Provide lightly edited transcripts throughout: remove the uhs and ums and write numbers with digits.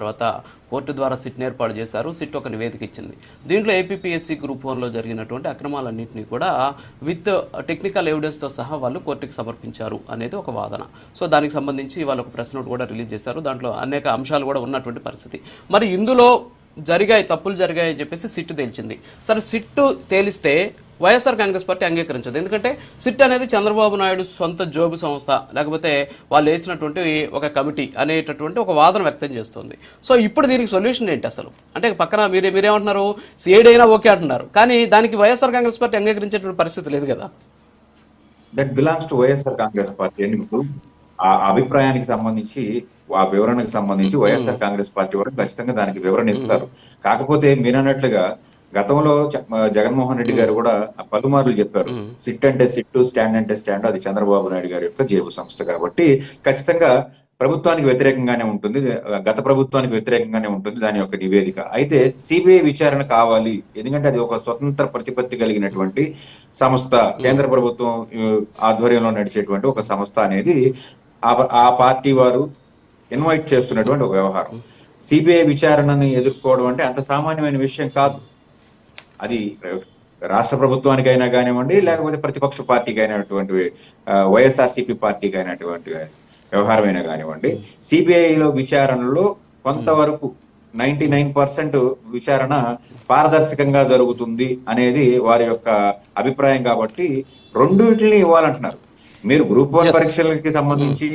తర్వాత కోర్టు ద్వారా సిట్ని ఏర్పాటు చేశారు. సిట్ ఒక నివేదిక ఇచ్చింది. దీంట్లో ఏపీపీఎస్సీ గ్రూప్ 1లో జరిగినటువంటి అక్రమాలన్నింటినీ కూడా విత్ టెక్నికల్ ఎవిడెన్స్తో సహా వాళ్ళు కోర్టుకి సమర్పించారు అనేది ఒక వాదన. సో దానికి సంబంధించి వాళ్ళు ఒక ప్రెస్ నోట్ కూడా రిలీజ్ చేశారు. దాంట్లో అనేక అంశాలు కూడా ఉన్నటువంటి పరిస్థితి. మరి ఇందులో తప్పులు జరిగాయి అని చెప్పేసి సిట్ తేల్చింది. సరే, సిట్టు తేలిస్తే వైఎస్ఆర్ కాంగ్రెస్ పార్టీ అంగీకరించదు. ఎందుకంటే సిట్ అనేది చంద్రబాబు నాయుడు సొంత జోబు సంస్థ, లేకపోతే వాళ్ళు వేసినటువంటి ఒక కమిటీ అనేటటువంటి ఒక వాదన వ్యక్తం చేస్తుంది. సో ఇప్పుడు దీనికి సొల్యూషన్ ఏంటి అసలు? అంటే పక్కన మీరేమంటున్నారు, సిఐడి అయినా ఓకే అంటున్నారు, కానీ దానికి వైఎస్ఆర్ కాంగ్రెస్ పార్టీ అంగీకరించేటువంటి పరిస్థితి లేదు కదా. That belongs to YSR Congress party. ఎందుకు ఆ అభిప్రాయానికి సంబంధించి, ఆ వివరణకు సంబంధించి వైఎస్ఆర్ కాంగ్రెస్ పార్టీ వరకు ఖచ్చితంగా దానికి వివరణ ఇస్తారు. కాకపోతే మీరన్నట్లుగా గతంలో జగన్మోహన్ రెడ్డి గారు కూడా పలుమార్లు చెప్పారు, సిట్ అంటే సిట్టు, స్టాండ్ అంటే స్టాండ్, అది చంద్రబాబు నాయుడు గారి యొక్క జేబు సంస్థ కాబట్టి ఖచ్చితంగా ప్రభుత్వానికి వ్యతిరేకంగానే ఉంటుంది, గత ప్రభుత్వానికి వ్యతిరేకంగానే ఉంటుంది దాని యొక్క నివేదిక. అయితే సిబిఐ విచారణ కావాలి, ఎందుకంటే అది ఒక స్వతంత్ర ప్రతిపత్తి కలిగినటువంటి సంస్థ, కేంద్ర ప్రభుత్వం ఆధ్వర్యంలో నడిచేటువంటి ఒక సంస్థ అనేది ఆ పార్టీ వారు ఇన్వైట్ చేస్తున్నటువంటి ఒక వ్యవహారం. సిబిఐ విచారణని ఎదుర్కోవడం అంటే అంత సామాన్యమైన విషయం కాదు. అది రాష్ట్ర ప్రభుత్వానికైనా కానివ్వండి, లేకపోతే ప్రతిపక్ష పార్టీకి అయినటువంటి వైఎస్ఆర్సీపీ పార్టీకి అయినటువంటి వ్యవహారమైనా కానివ్వండి, సిబిఐలో విచారణలో కొంతవరకు 99% విచారణ పారదర్శకంగా జరుగుతుంది అనేది వారి యొక్క అభిప్రాయం. కాబట్టి రెండింటిని ఇవ్వాలంటున్నారు. మీరు గ్రూప్ 1 పరీక్షలకి సంబంధించి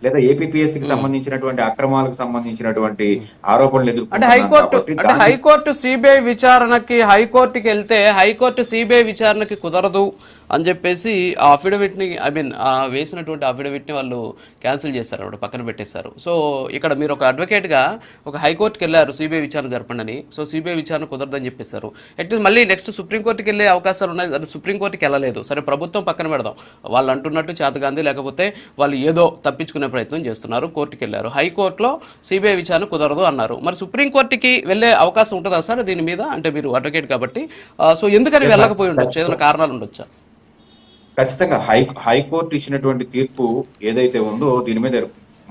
లేదా ఏపీపీఎస్సీకి సంబంధించినటువంటి అక్రమాలకు సంబంధించినటువంటి ఆరోపణలు ఎదుర్కొంటున్నారు. హైకోర్టు సిబిఐ విచారణకి హైకోర్టుకి వెళ్తే హైకోర్టు సిబిఐ విచారణకి కుదరదు అని చెప్పేసి ఆ అఫిడవిట్ ని వేసినటువంటి అఫిడవిట్ ని వాళ్ళు క్యాన్సిల్ చేశారు, అప్పుడు పక్కన పెట్టేశారు. సో ఇక్కడ మీరు ఒక అడ్వకేట్ గా ఒక హైకోర్టుకి వెళ్ళారు సిబిఐ విచారణ జరపండి అని. సో సిబిఐ విచారణ కుదరదని చెప్పేశారు. అట్లీస్ట్ మళ్ళీ నెక్స్ట్ సుప్రీంకోర్టుకి వెళ్ళే అవకాశాలు ఉన్నాయి. అది సుప్రీంకోర్టుకి వెళ్ళలేదు. సరే, ప్రభుత్వం పక్కన పెడదాం, వాళ్ళు అంటున్నట్టు చేతగాంది, లేకపోతే వాళ్ళు ఏదో తప్పించుకునే ప్రయత్నం చేస్తున్నారు, కోర్టుకి వెళ్ళారు. హైకోర్టులో సిబిఐ విచారణ కుదరదు అన్నారు. మరి సుప్రీంకోర్టుకి వెళ్ళే అవకాశం ఉంటుందా సార్ దీని మీద? అంటే మీరు అడ్వకేట్ కాబట్టి, సో ఎందుకని వెళ్ళకపోయి ఉండొచ్చు? ఏదైనా కారణాలు ఉండొచ్చా? ఖచ్చితంగా హైకోర్టు ఇచ్చినటువంటి తీర్పు ఏదైతే ఉందో దీని మీద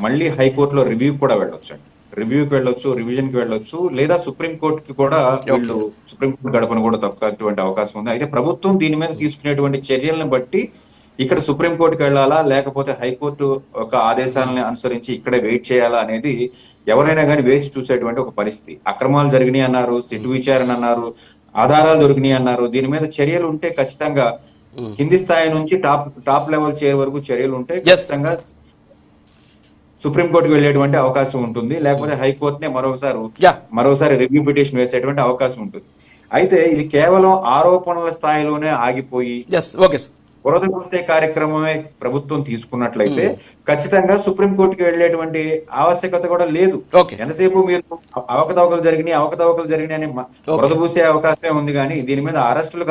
మళ్ళీ హైకోర్టులో రివ్యూ కూడా వెళ్ళొచ్చు. రివ్యూకి వెళ్ళొచ్చు, రివిజన్ కి వెళ్ళొచ్చు, లేదా సుప్రీంకోర్టుకి కూడా వీళ్ళు సుప్రీంకోర్టు గడపను కూడా తప్పేటువంటి అవకాశం ఉంది. అయితే ప్రభుత్వం దీని మీద తీసుకునేటువంటి చర్యలను బట్టి ఇక్కడ సుప్రీంకోర్టుకి వెళ్ళాలా, లేకపోతే హైకోర్టు ఒక ఆదేశాలను అనుసరించి ఇక్కడే వెయిట్ చేయాలా అనేది ఎవరైనా కానీ వేచి చూసేటువంటి ఒక పరిస్థితి. అక్రమాలు జరిగినాయి అన్నారు, సిట్ విచారణ అన్నారు, ఆధారాలు దొరికినాయి అన్నారు. దీని మీద చర్యలు ఉంటే ఖచ్చితంగా కింది స్థాయి నుంచి టాప్ లెవెల్ చేరే వరకు చర్యలు ఉంటే ఖచ్చితంగా సుప్రీంకోర్టుకి వెళ్ళేటువంటి అవకాశం ఉంటుంది, లేకపోతే హైకోర్టునే మరోసారి రివ్యూ పిటిషన్ వేసేటువంటి అవకాశం ఉంటుంది. అయితే ఇది కేవలం ఆరోపణల స్థాయిలోనే ఆగిపోయి పురదకొట్టే కార్యక్రమమే ప్రభుత్వం తీసుకున్నట్లయితే ఖచ్చితంగా సుప్రీంకోర్టుకి వెళ్లేటువంటి ఆవశ్యకత కూడా లేదు. ఎంతసేపు మీరు అవకతవకలు జరిగినాయి అని బురద పూసే అవకాశమే ఉంది, కానీ దీని మీద అరెస్టులు